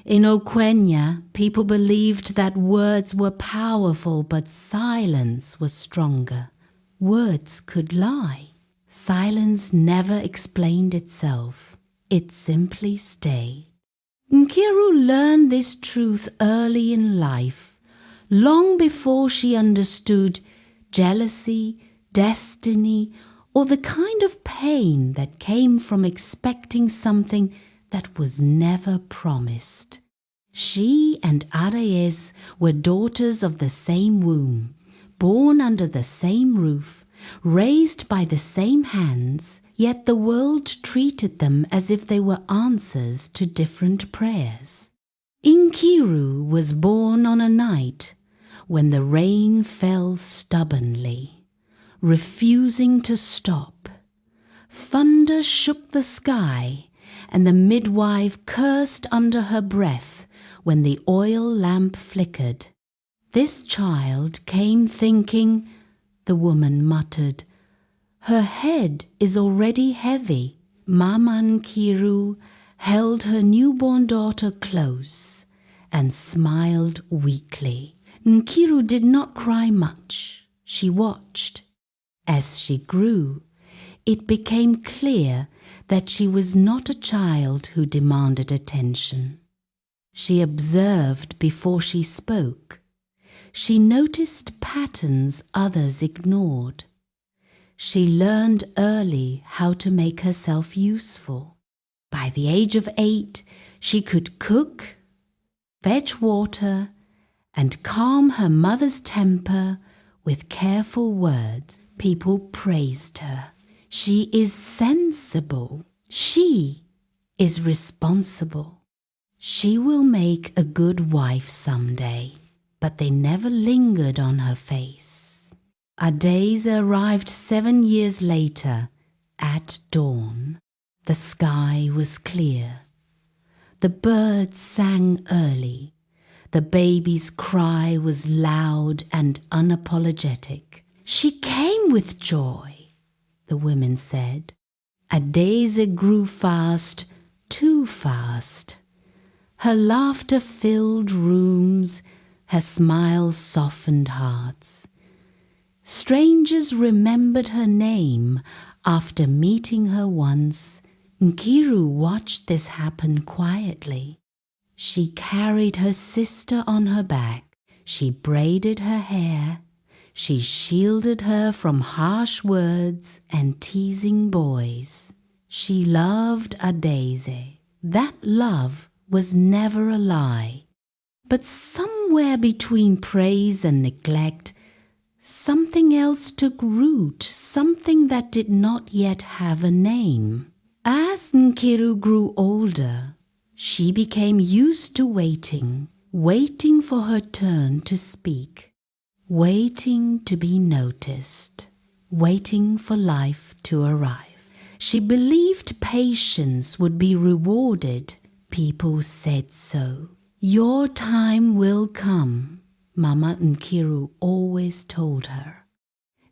In Okwenya, people believed that words were powerful, but silence was stronger. Words could lie. Silence never explained itself. It simply stayed. Nkiru learned this truth early in life, long before she understood jealousy, destiny, or the kind of pain that came from expecting something that was never promised. She and Adaeze were daughters of the same womb, born under the same roof, raised by the same hands, yet the world treated them as if they were answers to different prayers. Nkiru was born on a night when the rain fell stubbornly, refusing to stop. Thunder shook the sky, and the midwife cursed under her breath when the oil lamp flickered. "This child came thinking," the woman muttered. "Her head is already heavy." Mama Nkiru held her newborn daughter close and smiled weakly. Nkiru did not cry much. She watched. As she grew, it became clear that she was not a child who demanded attention. She observed before she spoke. She noticed patterns others ignored. She learned early how to make herself useful. By the age of 8, she could cook, fetch water, and calm her mother's temper with careful words. People praised her. She is sensible. She is responsible. She will make a good wife someday. But they never lingered on her face. Adaeze arrived 7 years later at dawn. The sky was clear. The birds sang early. The baby's cry was loud and unapologetic. "She came with joy," the women said. Adaeze grew fast, too fast. Her laughter filled rooms. Her smile softened hearts. Strangers remembered her name after meeting her once. Nkiru watched this happen quietly. She carried her sister on her back. She braided her hair. She shielded her from harsh words and teasing boys. She loved Adaeze. That love was never a lie. But somewhere between praise and neglect, something else took root, something that did not yet have a name. As Nkiru grew older, she became used to waiting for her turn to speak, waiting to be noticed, waiting for life to arrive. She believed patience would be rewarded. People said so. "Your time will come," Mama Nkiru always told her.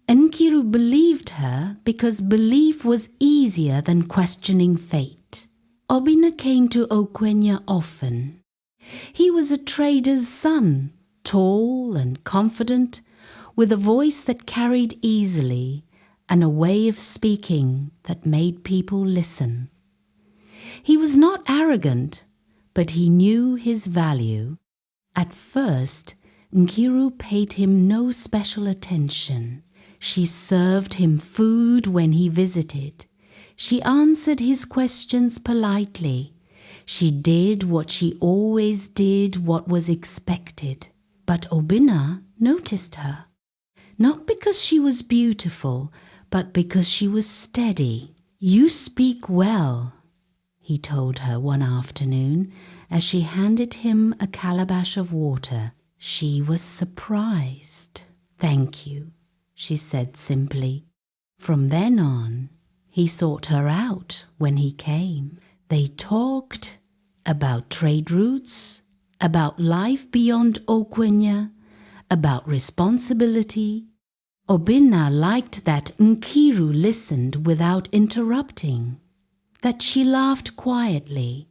Nkiru believed her because belief was easier than questioning fate. Obinna came to Okwenya often. He was a trader's son, tall and confident, with a voice that carried easily and a way of speaking that made people listen. He was not arrogant, but he knew his value. At first, Nkiru paid him no special attention. She served him food when he visited. She answered his questions politely. She did what she always did, what was expected. But Obinna noticed her, not because she was beautiful, but because she was steady. "You speak well," he told her one afternoon as she handed him a calabash of water. She was surprised. "Thank you," she said simply. From then on, he sought her out when he came. They talked about trade routes, about life beyond Okwenya, about responsibility. Obinna liked that Nkiru listened without interrupting, that she laughed quietly,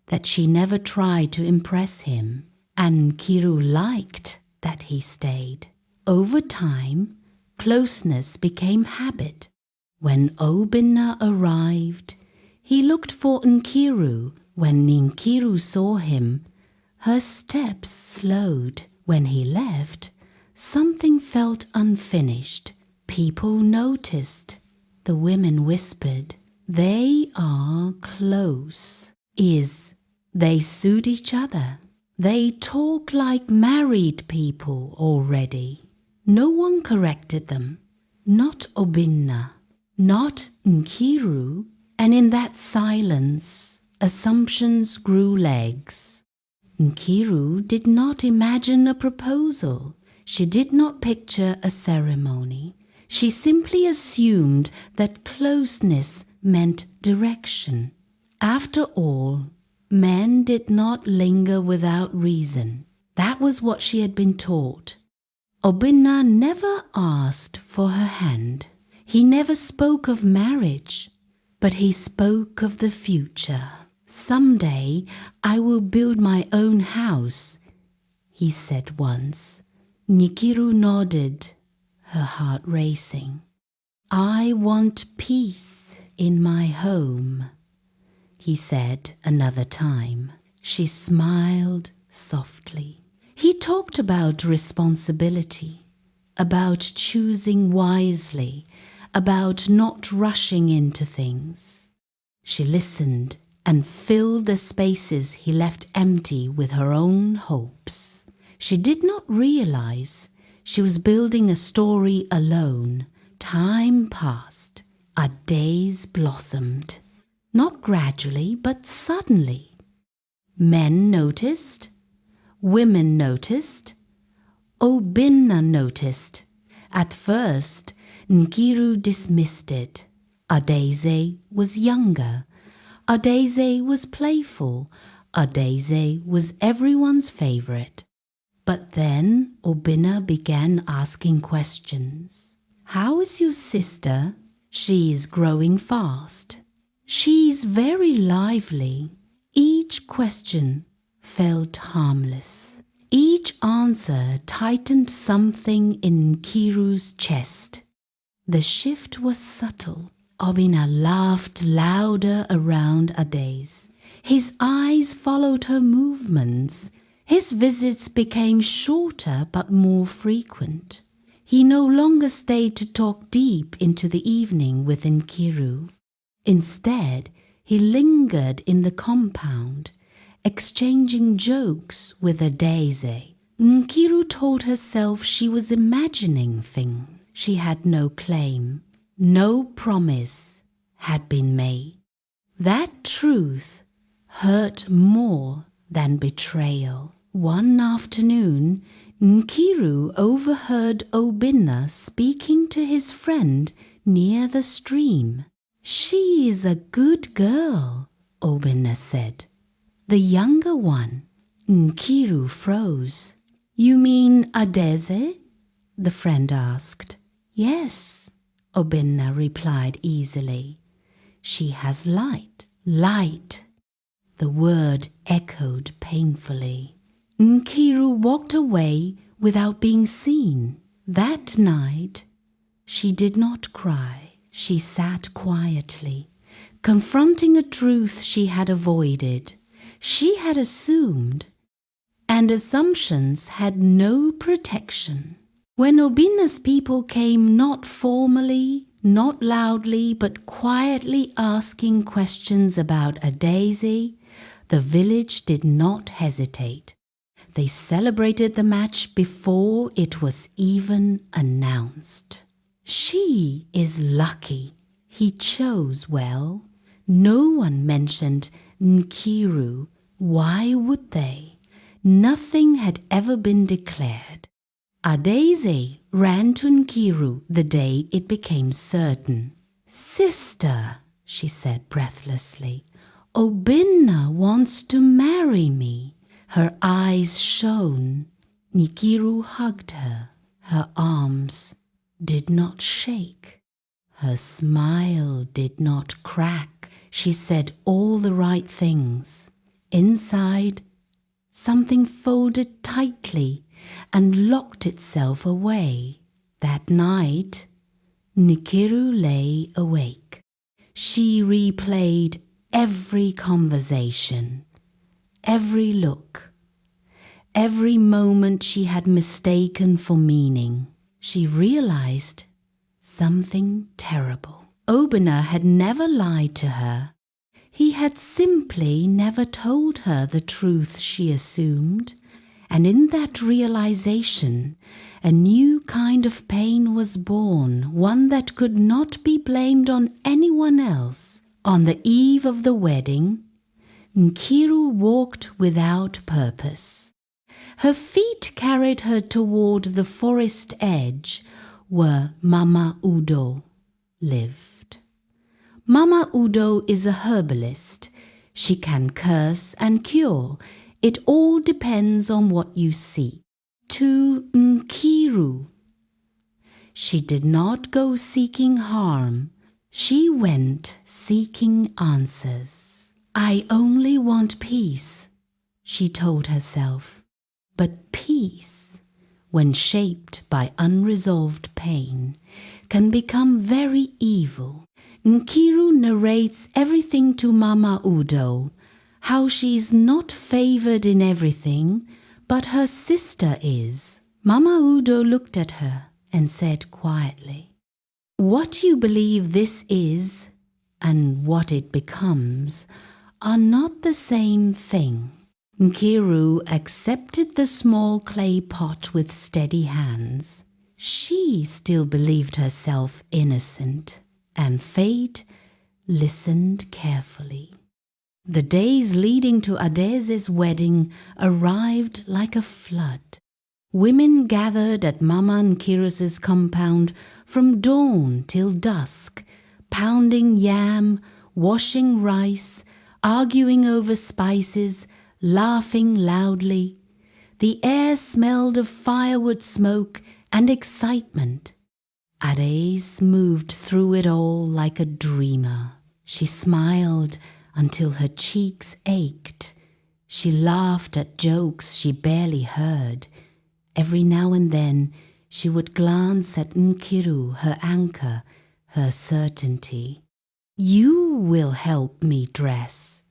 that she never tried to impress him, and Nkiru liked that he stayed. Over time, closeness became habit. When Obinna arrived, he looked for Nkiru. When Nkiru saw him, her steps slowed. When he left, something felt unfinished. People noticed. The women whispered, "They are close." They suit each other. They talk like married people already. No one corrected them. Not Obinna, not Nkiru, and in that silence, assumptions grew legs. Nkiru did not imagine a proposal. She did not picture a ceremony. She simply assumed that closeness meant direction. After all, men did not linger without reason. That was what she had been taught. Obinna never asked for her hand. He never spoke of marriage, but he spoke of the future. "Someday I will build my own house," he said once. Nkiru nodded, her heart racing. "I want peace in my home," he said another time. She smiled softly. He talked about responsibility, about choosing wisely, about not rushing into things. She listened and filled the spaces he left empty with her own hopes. She did not realize she was building a story alone. Time passed. Adaeze blossomed. Not gradually, but suddenly. Men noticed. Women noticed. Obinna noticed. At first, Nkiru dismissed it. Adaeze was younger. Adaeze was playful. Adaeze was everyone's favorite. But then Obinna began asking questions. "How is your sister? She is growing fast. She's very lively." Each question felt harmless. Each answer tightened something in Nkiru's chest. The shift was subtle. Obinna laughed louder around Adaeze. His eyes followed her movements. His visits became shorter but more frequent. He no longer stayed to talk deep into the evening with Nkiru. Instead, he lingered in the compound, exchanging jokes with Adaeze. Nkiru told herself she was imagining things. She had no claim. No promise had been made. That truth hurt more than betrayal. One afternoon, Nkiru overheard Obinna speaking to his friend near the stream. "She is a good girl," Obinna said. "The younger one." Nkiru froze. "You mean Adaeze?" the friend asked. "Yes," Obinna replied easily. "She has light." Light. The word echoed painfully. Nkiru walked away without being seen. That night, she did not cry. She sat quietly, confronting a truth she had avoided. She had assumed, and assumptions had no protection. When Obinna's people came not formally, not loudly, but quietly asking questions about Adaeze, the village did not hesitate. They celebrated the match before it was even announced. "She is lucky. He chose well." No one mentioned Nkiru. Why would they? Nothing had ever been declared. Adaeze ran to Nkiru the day it became certain. "Sister," she said breathlessly, "Obinna wants to marry me." Her eyes shone. Nkiru hugged her. Her arms did not shake. Her smile did not crack. She said all the right things. Inside, something folded tightly and locked itself away. That night, Nkiru lay awake. She replayed every conversation, every look, every moment she had mistaken for meaning. She realized something terrible. Okwenya had never lied to her. He had simply never told her the truth she assumed, and in that realization, a new kind of pain was born, one that could not be blamed on anyone else. On the eve of the wedding, Nkiru walked without purpose. Her feet carried her toward the forest edge where Mama Udo lived. Mama Udo is a herbalist. She can curse and cure. It all depends on what you seek. To Nkiru, she did not go seeking harm. She went seeking answers. I only want peace, she told herself. But peace, when shaped by unresolved pain, can become very evil. Nkiru narrates everything to Mama Udo, how she's not favored in everything, but her sister is. Mama Udo looked at her and said quietly, "What you believe this is and what it becomes are not the same thing." Nkiru accepted the small clay pot with steady hands. She still believed herself innocent, and fate listened carefully. The days leading to Adaeze's wedding arrived like a flood. Women gathered at Mama Nkiru's compound from dawn till dusk, pounding yam, washing rice, arguing over spices, laughing loudly. The air smelled of firewood smoke and excitement. Adaeze moved through it all like a dreamer. She smiled until her cheeks ached. She laughed at jokes she barely heard. Every now and then she would glance at Nkiru, her anchor, her certainty. "You will help me dress,"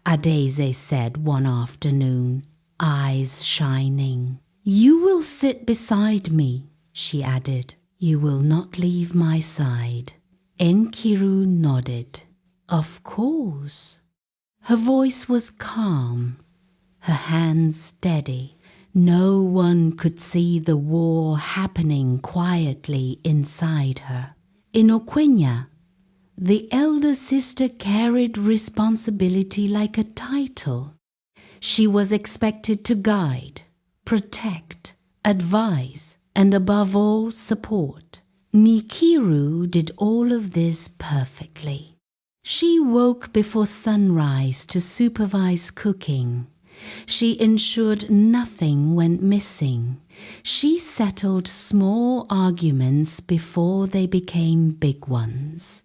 Adaeze said one afternoon, eyes shining. "You will sit beside me," she added. "You will not leave my side." Nkiru nodded. "Of course." Her voice was calm, her hands steady. No one could see the war happening quietly inside her. In Okwenya, the elder sister carried responsibility like a title. She was expected to guide, protect, advise, and above all, support. Nkiru did all of this perfectly. She woke before sunrise to supervise cooking. She ensured nothing went missing. She settled small arguments before they became big ones.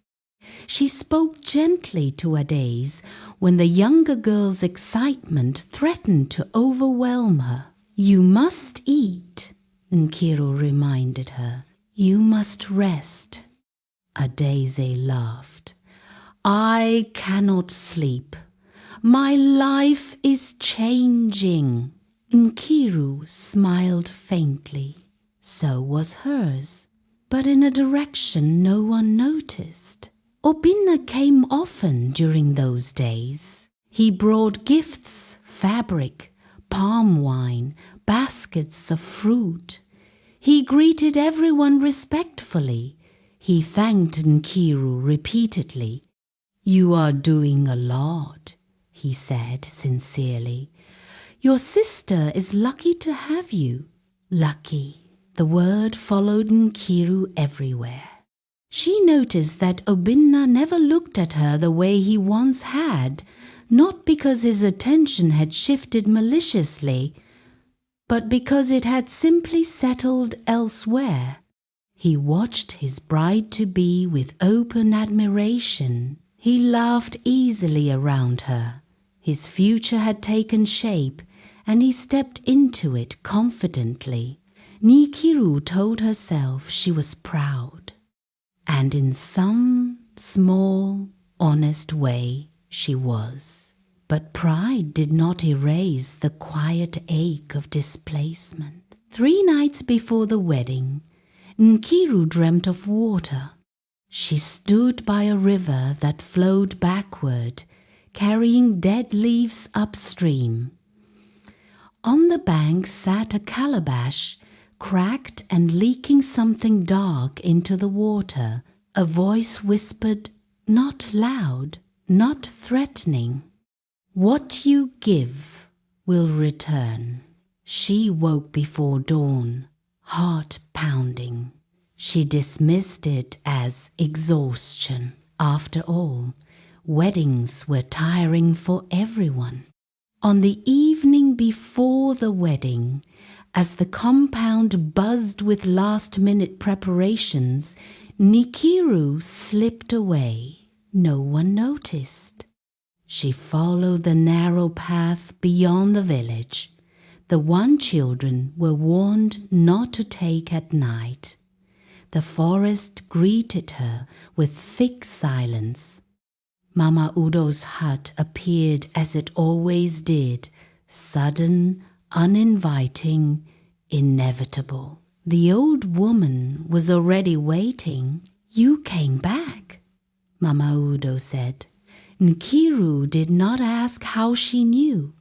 She spoke gently to Adaeze when the younger girl's excitement threatened to overwhelm her. "You must eat," Nkiru reminded her. "You must rest." Adaeze laughed. "I cannot sleep. My life is changing." Nkiru smiled faintly. So was hers, but in a direction no one noticed. Okwenya came often during those days. He brought gifts, fabric, palm wine, baskets of fruit. He greeted everyone respectfully. He thanked Nkiru repeatedly. "You are doing a lot," he said sincerely. "Your sister is lucky to have you." Lucky. The word followed Nkiru everywhere. She noticed that Okwenya never looked at her the way he once had, not because his attention had shifted maliciously, but because it had simply settled elsewhere. He watched his bride-to-be with open admiration. He laughed easily around her. His future had taken shape, and he stepped into it confidently. Nkiru told herself she was proud. And in some small, honest way, she was. But pride did not erase the quiet ache of displacement. 3 nights before the wedding, Nkiru dreamt of water. She stood by a river that flowed backward, carrying dead leaves upstream. On the bank sat a calabash, cracked and leaking something dark into the water. A voice whispered, not loud, not threatening, "What you give will return." She woke before dawn, heart pounding. She dismissed it as exhaustion. After all, weddings were tiring for everyone. On the evening before the wedding, as the compound buzzed with last-minute preparations, Nkiru slipped away. No one noticed. She followed the narrow path beyond the village. The one children were warned not to take at night. The forest greeted her with thick silence. Mama Udo's hut appeared as it always did, sudden, uninviting, inevitable. The old woman was already waiting. "You came back," Mama Udo said. Nkiru did not ask how she knew.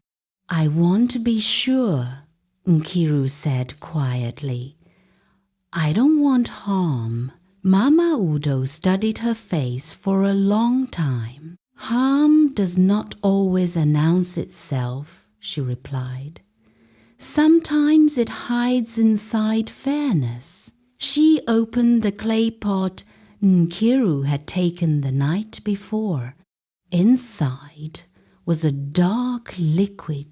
"I want to be sure," Nkiru said quietly. "I don't want harm." Mama Udo studied her face for a long time. "Harm does not always announce itself," she replied. "Sometimes it hides inside fairness." She opened the clay pot Nkiru had taken the night before. Inside was a dark liquid,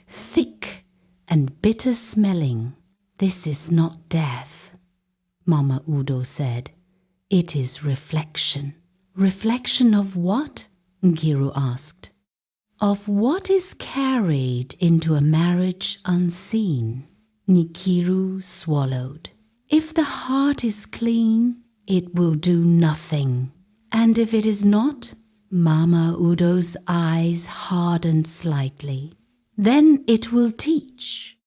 thick and bitter smelling. "This is not death," Mama Udo said. "It is reflection." "Reflection of what?" Nkiru asked. "Of what is carried into a marriage unseen." Nkiru swallowed. "If the heart is clean, it will do nothing. And if it is not?" Mama Udo's eyes hardened slightly. "Then it will teach."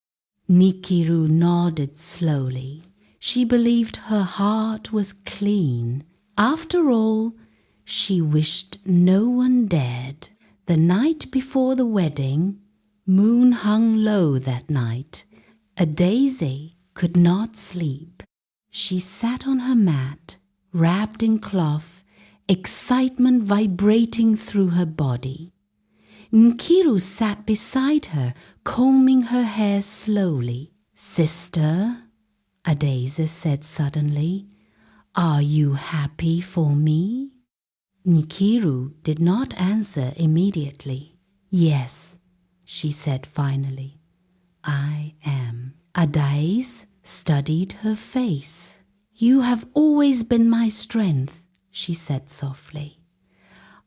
Nkiru nodded slowly. She believed her heart was clean. After all, she wished no one dead. The night before the wedding, moon hung low that night. Adaeze could not sleep. She sat on her mat, wrapped in cloth, excitement vibrating through her body. Nkiru sat beside her, combing her hair slowly. "Sister," Adaeze said suddenly, "are you happy for me?" Nkiru did not answer immediately. "Yes," she said finally, "I am." Adaeze studied her face. "You have always been my strength," she said softly.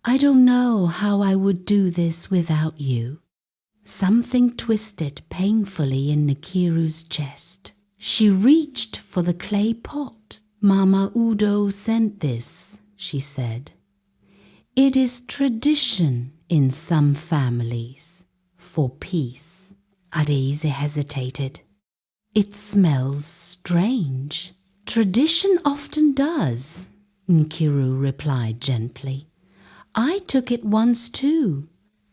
"I don't know how I would do this without you." Something twisted painfully in Nkiru's chest. She reached for the clay pot. "Mama Udo sent this," she said. "It is tradition in some families for peace." Adaeze hesitated. "It smells strange." "Tradition often does," Nkiru replied gently. "I took it once too."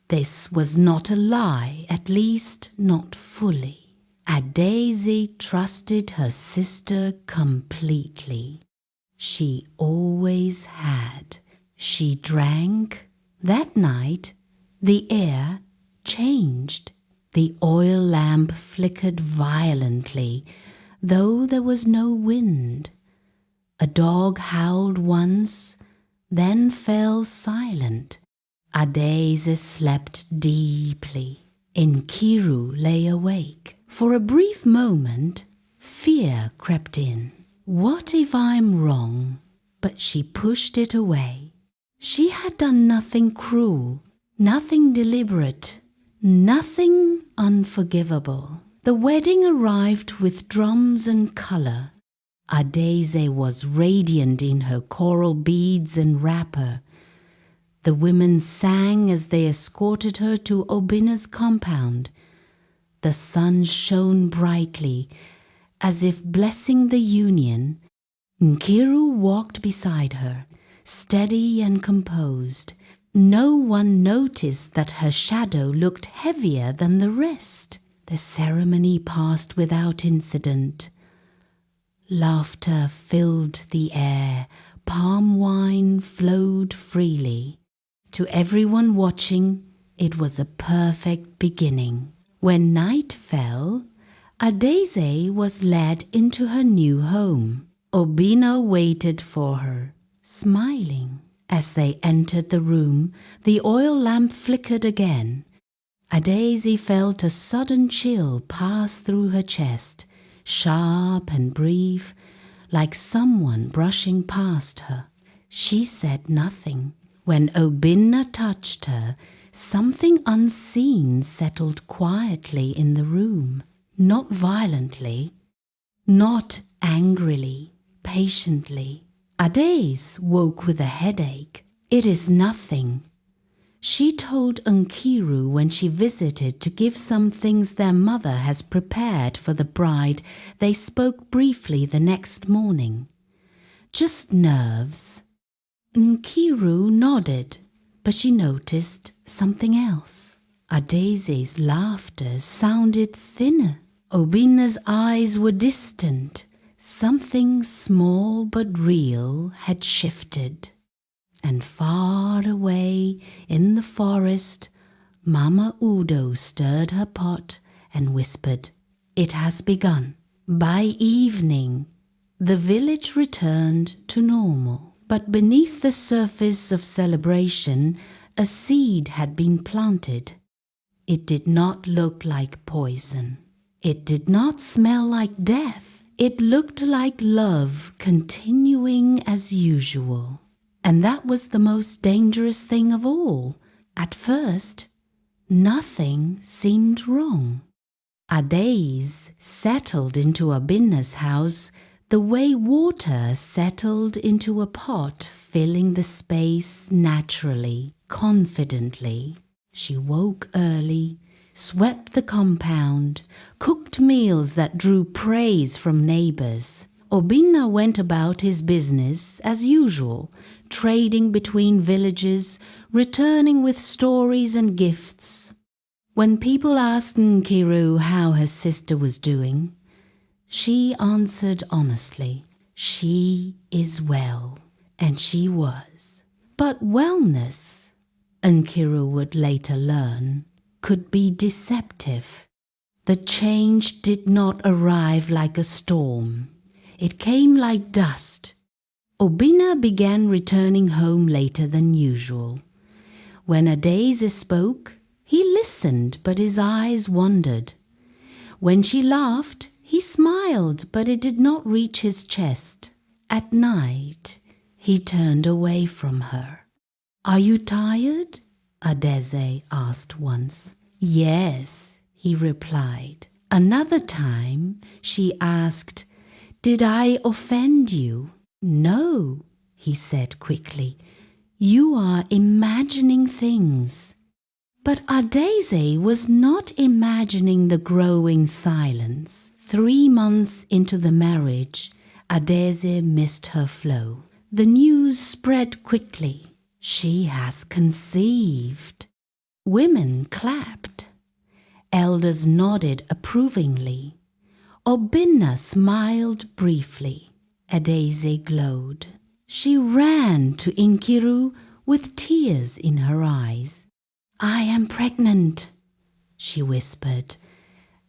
This was not a lie, at least not fully. Adaeze trusted her sister completely. She always had. She drank. That night, the air changed. The oil lamp flickered violently, though there was no wind. A dog howled once, then fell silent. Adaeze slept deeply. Nkiru lay awake. For a brief moment, fear crept in. What if I'm wrong? But she pushed it away. She had done nothing cruel, Nothing deliberate, nothing unforgivable. The wedding arrived with drums and color. Adaeze was radiant in her coral beads and wrapper. The women sang as they escorted her to Obinna's compound. The sun shone brightly, as if blessing the union. Nkiru walked beside her, steady and composed. No one noticed that her shadow looked heavier than the rest. The ceremony passed without incident. Laughter filled the air, palm wine flowed freely. To everyone watching, it was a perfect beginning. When night fell, Adaeze was led into her new home. Obinna waited for her, smiling. As they entered the room, the oil lamp flickered again. Adaeze felt a sudden chill pass through her chest, sharp and brief, like someone brushing past her. She said nothing. When Obinna touched her, something unseen settled quietly in the room, not violently, not angrily, patiently. Adaeze woke with a headache. "It is nothing." She told Nkiru when she visited to give some things their mother has prepared for the bride. They spoke briefly the next morning. "Just nerves." Nkiru nodded, but she noticed something else. Adaeze's laughter sounded thinner. Obinna's eyes were distant. Something small but real had shifted. And far away in the forest, Mama Udo stirred her pot and whispered, "It has begun." By evening, the village returned to normal. But beneath the surface of celebration, a seed had been planted. It did not look like poison. It did not smell like death. It looked like love continuing as usual. And that was the most dangerous thing of all. At first, nothing seemed wrong. Adaeze settled into Obinna's house the way water settled into a pot, filling the space naturally, confidently. She woke early, swept the compound, cooked meals that drew praise from neighbors. Obinna went about his business as usual, trading between villages, returning with stories and gifts. When people asked Nkiru how her sister was doing, she answered honestly, "She is well," and she was. But wellness, Nkiru would later learn, could be deceptive. The change did not arrive like a storm. It came like dust. Obinna began returning home later than usual. When Adaeze spoke, he listened, but his eyes wandered. When she laughed, he smiled, but it did not reach his chest. At night, he turned away from her. "Are you tired?" Adaeze asked once. "Yes," he replied. Another time, she asked, "Did I offend you?" "No," he said quickly. "You are imagining things." But Adaeze was not imagining the growing silence. 3 months into the marriage, Adaeze missed her flow. The news spread quickly. "She has conceived." Women clapped. Elders nodded approvingly. Obinna smiled briefly. Adaeze glowed. She ran to Nkiru with tears in her eyes. "I am pregnant," she whispered,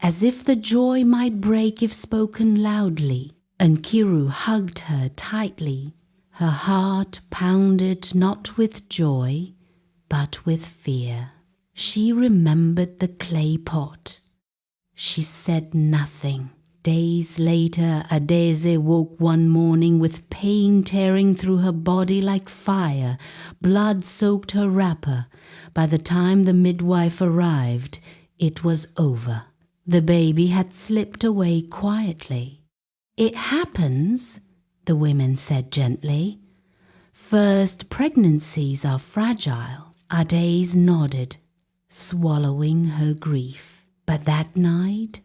as if the joy might break if spoken loudly. Nkiru hugged her tightly. Her heart pounded not with joy, but with fear. She remembered the clay pot. She said nothing. Days later, Adaeze woke one morning with pain tearing through her body like fire. Blood soaked her wrapper. By the time the midwife arrived, it was over. The baby had slipped away quietly. "It happens," the women said gently. "First pregnancies are fragile." Adaeze nodded, swallowing her grief. But that night,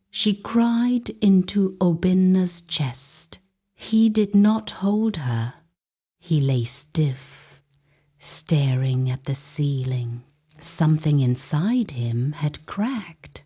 she cried into Obenna's chest. He did not hold her. He lay stiff, staring at the ceiling. Something inside him had cracked.